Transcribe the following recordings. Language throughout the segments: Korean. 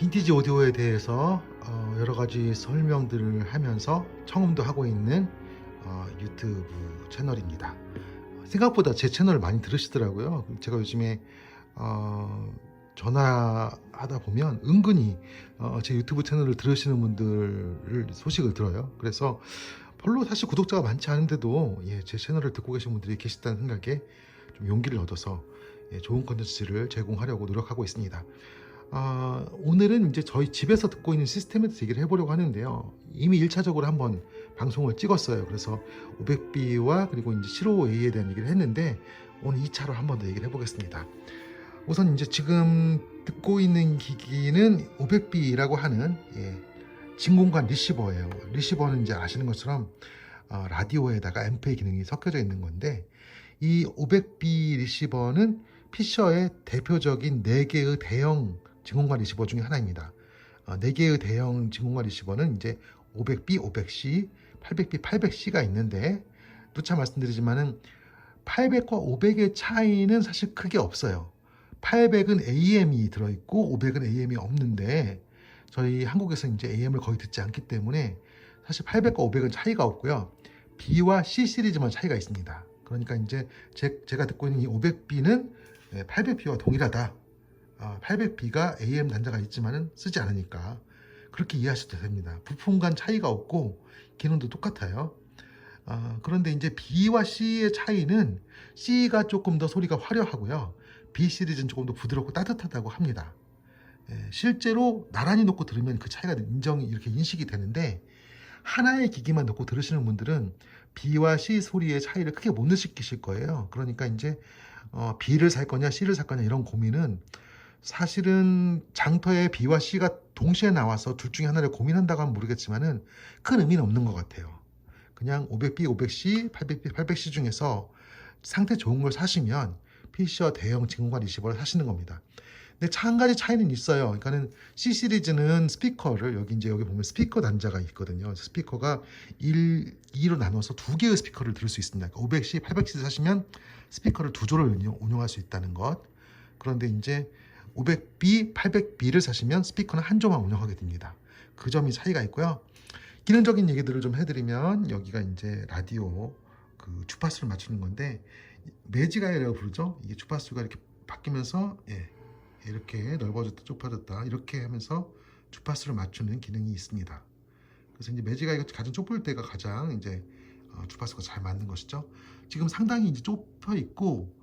빈티지 오디오에 대해서 여러 가지 설명들을 하면서 청음도 하고 있는 유튜브 채널입니다. 생각보다 제 채널을 많이 들으시더라고요. 제가 요즘에 전화하다 보면 은근히 제 유튜브 채널을 들으시는 분들 소식을 들어요. 그래서 별로 사실 구독자가 많지 않은데도 제 채널을 듣고 계신 분들이 계시다는 생각에 좀 용기를 얻어서 좋은 컨텐츠를 제공하려고 노력하고 있습니다. 오늘은 이제 저희 집에서 듣고 있는 시스템에 대해서 얘기를 해보려고 하는데요. 이미 1차적으로 한번 방송을 찍었어요. 그래서 500B와 그리고 이제 755A에 대한 얘기를 했는데 오늘 2차로 한 번 더 얘기를 해보겠습니다. 우선 이제 지금 듣고 있는 기기는 500B라고 하는 진공관 리시버예요. 리시버는 이제 아시는 것처럼 라디오에다가 앰프의 기능이 섞여져 있는 건데, 이 500B 리시버는 피셔의 대표적인 4개의 대형 진공관 리시버 중에 하나입니다. 4개의 대형 진공관 리시버는 이제 500B, 500C, 800B, 800C가 있는데, 누차 말씀드리지만은 800과 500의 차이는 사실 크게 없어요. 800은 AM이 들어있고 500은 AM이 없는데, 저희 한국에서 이제 AM을 거의 듣지 않기 때문에 사실 800과 500은 차이가 없고요. B와 C 시리즈만 차이가 있습니다. 그러니까 이제 제가 듣고 있는 이 500B는 800B와 동일하다. 800B가 AM 단자가 있지만은 쓰지 않으니까 그렇게 이해하셔도 됩니다. 부품 간 차이가 없고 기능도 똑같아요. 그런데 이제 B와 C의 차이는 C가 조금 더 소리가 화려하고요. B 시리즈는 조금 더 부드럽고 따뜻하다고 합니다. 실제로 나란히 놓고 들으면 그 차이가 이렇게 인식이 되는데, 하나의 기기만 놓고 들으시는 분들은 B와 C 소리의 차이를 크게 못 느끼실 거예요. 그러니까 이제 B를 살 거냐 C를 살 거냐 이런 고민은 사실은 장터에 B와 C가 동시에 나와서 둘 중에 하나를 고민한다고 하면 모르겠지만은 큰 의미는 없는 것 같아요. 그냥 500B, 500C, 800B, 800C 중에서 상태 좋은 걸 사시면 피셔 대형 진공관 리시버를 사시는 겁니다. 근데 한 가지 차이는 있어요. 그러니까는 C 시리즈는 스피커를 여기 보면 스피커 단자가 있거든요. 스피커가 1, 2로 나눠서 2개의 스피커를 들을 수 있습니다. 그러니까 500C, 800C 사시면 스피커를 2조를 운용할 수 있다는 것. 그런데 이제 500B, 800B를 사시면 스피커는 한 조만 운영하게 됩니다. 그 점이 차이가 있고요. 기능적인 얘기들을 좀 해드리면, 여기가 이제 라디오 그 주파수를 맞추는 건데, 매지가이라고 부르죠. 이게 주파수가 이렇게 바뀌면서 이렇게 넓어졌다 좁아졌다 이렇게 하면서 주파수를 맞추는 기능이 있습니다. 그래서 이제 매지가이가 가장 좁을 때가 가장 이제 주파수가 잘 맞는 것이죠. 지금 상당히 이제 좁혀 있고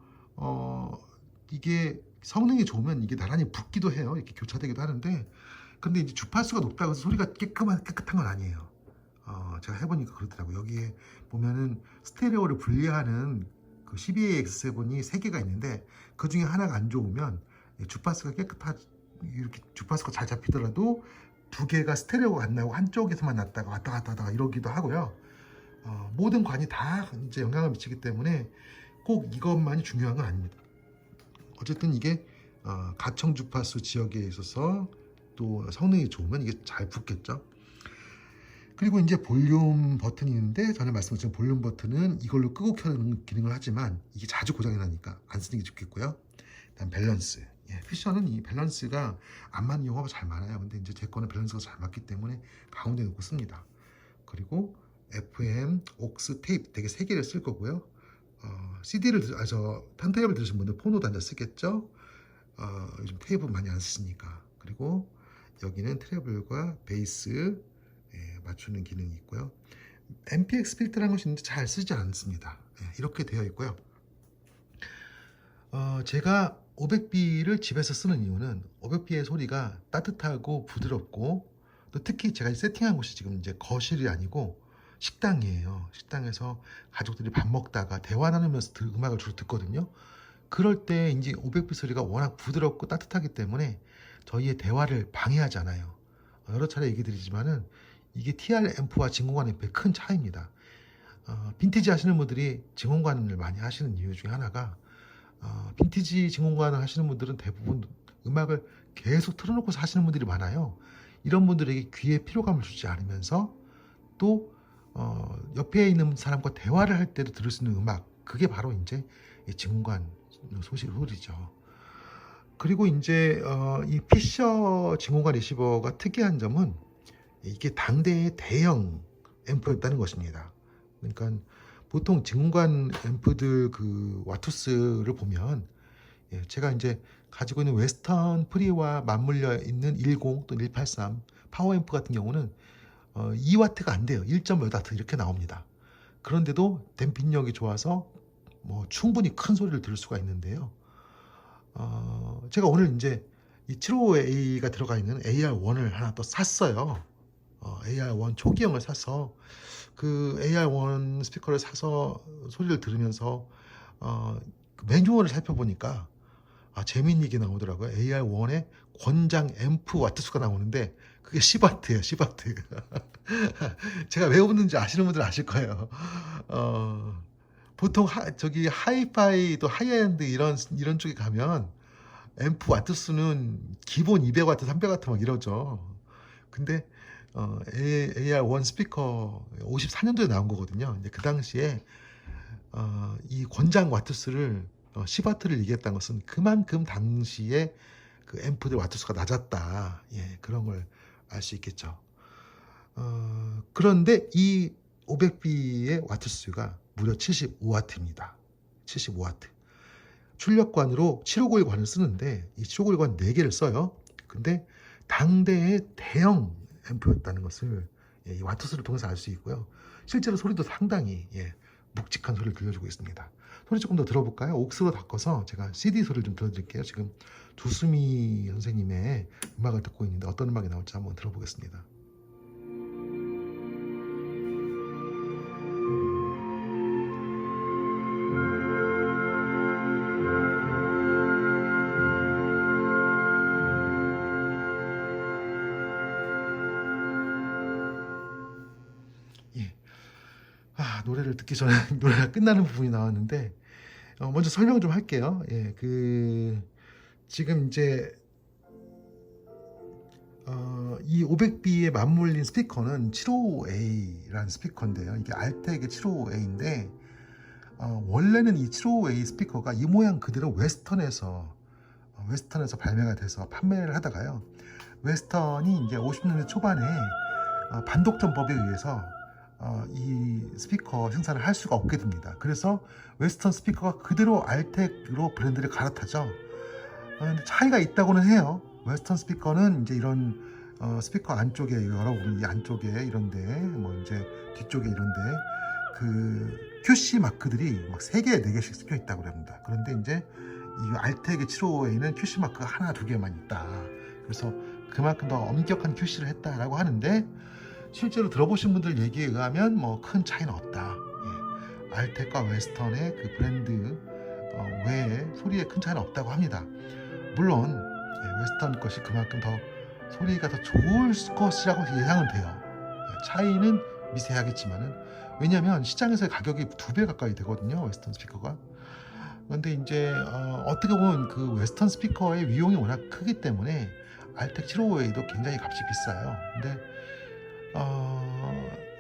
이게 성능이 좋으면 이게 나란히 붙기도 해요. 이렇게 교차되기도 하는데, 근데 이제 주파수가 높다고 해서 소리가 깨끗한 건 아니에요. 제가 해보니까 그렇더라고요. 여기에 보면은 스테레오를 분리하는 그 CBAX7이 3개가 있는데, 그 중에 하나가 안 좋으면 주파수가 이렇게 주파수가 잘 잡히더라도 2개가 스테레오가 안 나고 한쪽에서만 났다가 왔다 갔다 하다가 이러기도 하고요. 모든 관이 다 이제 영향을 미치기 때문에 꼭 이것만이 중요한 건 아닙니다. 어쨌든 이게 가청 주파수 지역에 있어서 또 성능이 좋으면 이게 잘 붙겠죠. 그리고 이제 볼륨 버튼이 있는데, 전에 말씀드린 볼륨 버튼은 이걸로 끄고 켜는 기능을 하지만 이게 자주 고장이 나니까 안 쓰는 게 좋겠고요. 다음 밸런스. 피셔는 이 밸런스가 안 맞는 경우가 잘 많아요. 근데 이제 제 거는 밸런스가 잘 맞기 때문에 가운데 놓고 씁니다. 그리고 FM, aux, 테이프 되게 3개를 쓸 거고요. 턴테이블 들으신 분들 포노 단자 쓰겠죠. 요즘 테이프 많이 안 쓰시니까. 그리고 여기는 트래블과 베이스 맞추는 기능이 있고요. MPX 필터라는 것이 있는데 잘 쓰지 않습니다. 이렇게 되어 있고요. 제가 500B를 집에서 쓰는 이유는 500B의 소리가 따뜻하고 부드럽고, 또 특히 제가 세팅한 곳이 지금 이제 거실이 아니고 식당이에요. 식당에서 가족들이 밥 먹다가 대화 나누면서 음악을 주로 듣거든요. 그럴 때 이제 500B 소리가 워낙 부드럽고 따뜻하기 때문에 저희의 대화를 방해하지 않아요. 여러 차례 얘기 드리지만은 이게 TR 앰프와 진공관 앰프의 큰 차이입니다. 빈티지 하시는 분들이 진공관을 많이 하시는 이유 중에 하나가, 빈티지 진공관을 하시는 분들은 대부분 음악을 계속 틀어놓고서 하시는 분들이 많아요. 이런 분들에게 귀에 피로감을 주지 않으면서 또 옆에 있는 사람과 대화를 할 때도 들을 수 있는 음악, 그게 바로 이제 진공관 소리죠. 그리고 이제 이 피셔 진공관 리시버가 특이한 점은 이게 당대의 대형 앰프였다는 것입니다. 그러니까 보통 진공관 앰프들 그 와투스를 보면, 제가 이제 가지고 있는 웨스턴 프리와 맞물려 있는 10 또는 183 파워 앰프 같은 경우는 2와트가 안 돼요. 1.몇 와트 이렇게 나옵니다. 그런데도 댐핑력이 좋아서 뭐 충분히 큰 소리를 들을 수가 있는데요. 제가 오늘 이제 이 75A가 들어가 있는 AR1을 하나 또 샀어요. AR1 초기형을 사서 그 AR1 스피커를 사서 소리를 들으면서 그 매뉴얼을 살펴보니까 재미있는 얘기 나오더라고요. AR1의 권장 앰프 와트수가 나오는데 그게 10와트예요. 10와트. 제가 왜 웃는지 아시는 분들 아실 거예요. 보통 저기 하이파이 또 하이엔드 이런 쪽에 가면 앰프 와트 수는 기본 200와트, 300와트 막 이러죠. 근데 AR1 스피커 54년도에 나온 거거든요. 이제 그 당시에 이 권장 와트 수를 10와트를 얘기했다는 것은 그만큼 당시에 그 앰프들 와트 수가 낮았다. 그런 걸 알 수 있겠죠. 그런데 이 500B의 와트 수가 무려 75와트입니다. 75와트. 출력관으로 7591관을 쓰는데 이 7591관 4개를 써요. 근데 당대의 대형 앰프였다는 것을 이 와트수를 통해서 알 수 있고요. 실제로 소리도 상당히 묵직한 소리를 들려주고 있습니다. 소리 조금 더 들어볼까요? 옥스로 바꿔서 제가 CD 소리를 좀 들려드릴게요. 지금 두수미 선생님의 음악을 듣고 있는데 어떤 음악이 나올지 한번 들어보겠습니다. 노래를 듣기 전에 노래가 끝나는 부분이 나왔는데 먼저 설명 좀 할게요. 지금 이제 이 500B에 맞물린 스피커는 75A라는 스피커인데요. 이게 알텍의 75A인데 원래는 이 75A 스피커가 이 모양 그대로 웨스턴에서 발매가 돼서 판매를 하다가요. 웨스턴이 이제 50년대 초반에 반독점법에 의해서 이 스피커 생산을 할 수가 없게 됩니다. 그래서 웨스턴 스피커가 그대로 알텍으로 브랜드를 갈아타죠. 근데 차이가 있다고는 해요. 웨스턴 스피커는 이제 이런 스피커 안쪽에 여러 부분, 이 안쪽에 이런데 뭐 이제 뒤쪽에 이런데 그 QC 마크들이 막 3개, 4개씩 쓰여 있다고 합니다. 그런데 이제 이 알텍의 75A는 QC 마크가 하나, 2개만 있다. 그래서 그만큼 더 엄격한 QC를 했다라고 하는데 실제로 들어보신 분들 얘기에 의하면 뭐 큰 차이는 없다. 알텍과 웨스턴의 그 브랜드 외에 소리에 큰 차이는 없다고 합니다. 물론 웨스턴 것이 그만큼 더 소리가 더 좋을 것이라고 예상은 돼요. 차이는 미세하겠지만은, 왜냐하면 시장에서의 가격이 2배 가까이 되거든요, 웨스턴 스피커가. 그런데 이제 어떻게 보면 그 웨스턴 스피커의 위용이 워낙 크기 때문에 알텍 75A도 굉장히 값이 비싸요. 근데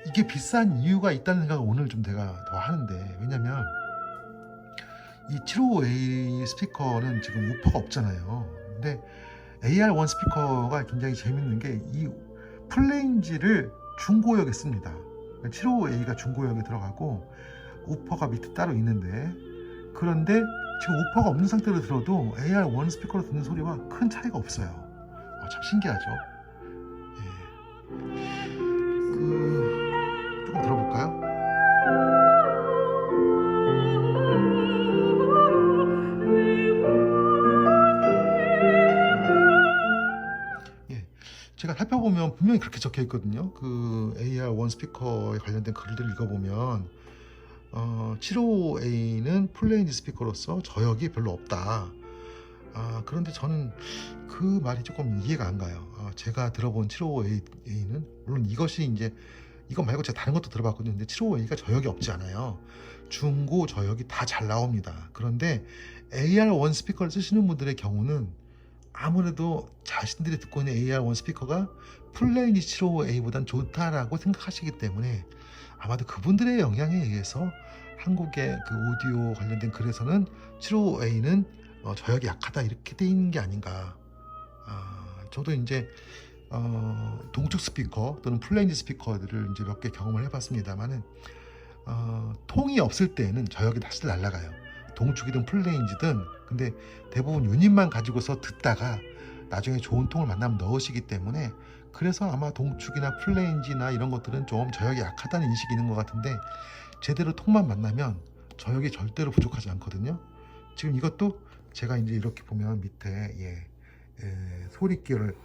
이게 비싼 이유가 있다는 생각을 오늘 좀 내가 더 하는데, 왜냐면 이 75A 스피커는 지금 우퍼가 없잖아요. 근데 AR1 스피커가 굉장히 재밌는 게 이 플레인지를 중고역에 씁니다. 75A가 중고역에 들어가고 우퍼가 밑에 따로 있는데, 그런데 지금 우퍼가 없는 상태로 들어도 AR1 스피커로 듣는 소리와 큰 차이가 없어요. 참 신기하죠. 조금 들어볼까요? 제가 살펴보면 분명히 그렇게 적혀 있거든요. 그 AR1 스피커에 관련된 글들을 읽어보면 75A는 플레인지 스피커로서 저역이 별로 없다. 그런데 저는 그 말이 조금 이해가 안 가요. 제가 들어본 75A는 물론 이것이 이제 이거 말고 제가 다른 것도 들어봤거든요. 근데 75A가 저역이 없지 않아요. 중고 저역이 다 잘 나옵니다. 그런데 AR1 스피커를 쓰시는 분들의 경우는 아무래도 자신들이 듣고 있는 AR1 스피커가 플레인지 75A보단 좋다라고 생각하시기 때문에 아마도 그분들의 영향에 의해서 한국의 그 오디오 관련된 글에서는 75A는 저역이 약하다 이렇게 돼 있는 게 아닌가. 저도 이제 동축 스피커 또는 플레인지 스피커들을 이제 몇 개 경험을 해봤습니다만은 통이 없을 때는 저역이 다시 날아가요. 동축이든 플레인지든. 근데 대부분 유닛만 가지고서 듣다가 나중에 좋은 통을 만나면 넣으시기 때문에, 그래서 아마 동축이나 플레인지나 이런 것들은 좀 저역이 약하다는 인식이 있는 것 같은데, 제대로 통만 만나면 저역이 절대로 부족하지 않거든요. 지금 이것도 제가 이제 이렇게 보면 밑에 소리길을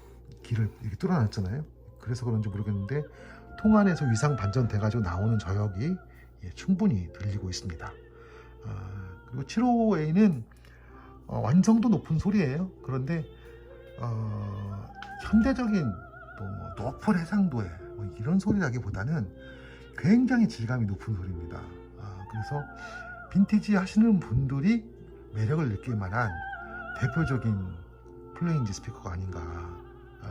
이렇게 뚫어놨잖아요. 그래서 그런지 모르겠는데 통 안에서 위상 반전돼 가지고 나오는 저역이 충분히 들리고 있습니다. 그리고 755A는 완성도 높은 소리예요. 그런데 현대적인 또뭐 높은 해상도의 뭐 이런 소리라기보다는 굉장히 질감이 높은 소리입니다. 그래서 빈티지 하시는 분들이 매력을 느낄 만한 대표적인 플레인지 스피커가 아닌가.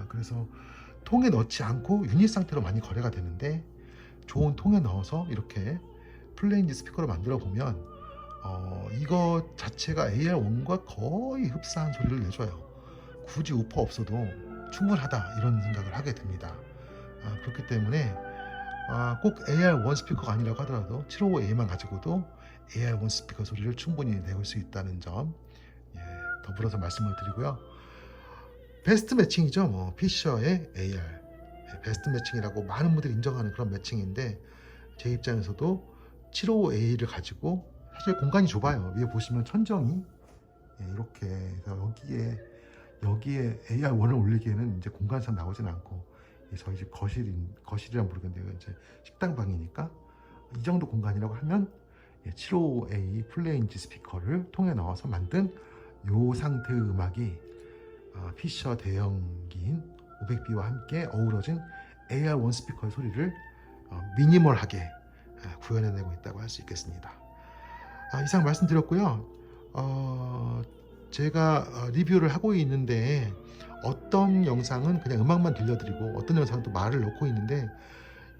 그래서 통에 넣지 않고 유닛 상태로 많이 거래가 되는데, 좋은 통에 넣어서 이렇게 플레인지 스피커를 만들어 보면 이거 자체가 AR1과 거의 흡사한 소리를 내줘요. 굳이 우퍼 없어도 충분하다 이런 생각을 하게 됩니다. 그렇기 때문에 꼭 AR1 스피커가 아니라고 하더라도 755A만 가지고도 AR1 스피커 소리를 충분히 내볼 수 있다는 점 더불어서 말씀을 드리고요. 베스트 매칭이죠. 뭐 피셔의 AR 베스트 매칭이라고 많은 분들이 인정하는 그런 매칭인데, 제 입장에서도 755A를 가지고 사실 공간이 좁아요. 위에 보시면 천정이 이렇게 해서 여기에 AR1을 올리기에는 이제 공간상 나오진 않고, 저희 집 거실이란 모르겠는데 이제 식당방이니까 이 정도 공간이라고 하면 755A 플레인지 스피커를 통에 넣어서 만든 요 상태의 음악이 피셔 대형기인 500B와 함께 어우러진 AR1 스피커의 소리를 미니멀하게 구현해내고 있다고 할 수 있겠습니다. 이상 말씀드렸고요. 제가 리뷰를 하고 있는데 어떤 영상은 그냥 음악만 들려드리고 어떤 영상은 또 말을 넣고 있는데,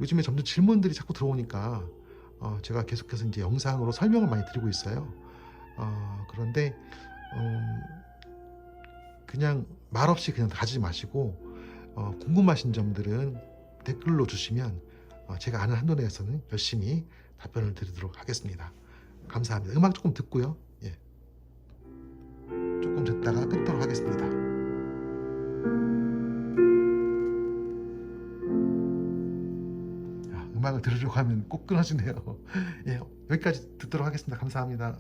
요즘에 점점 질문들이 자꾸 들어오니까 제가 계속해서 이제 영상으로 설명을 많이 드리고 있어요. 그런데 그냥 말없이 그냥 가지 마시고 궁금하신 점들은 댓글로 주시면 제가 아는 한도 내에서는 열심히 답변을 드리도록 하겠습니다. 감사합니다. 음악 조금 듣고요. 조금 듣다가 끊도록 하겠습니다. 음악을 들으려고 하면 꼭 끊어지네요. 여기까지 듣도록 하겠습니다. 감사합니다.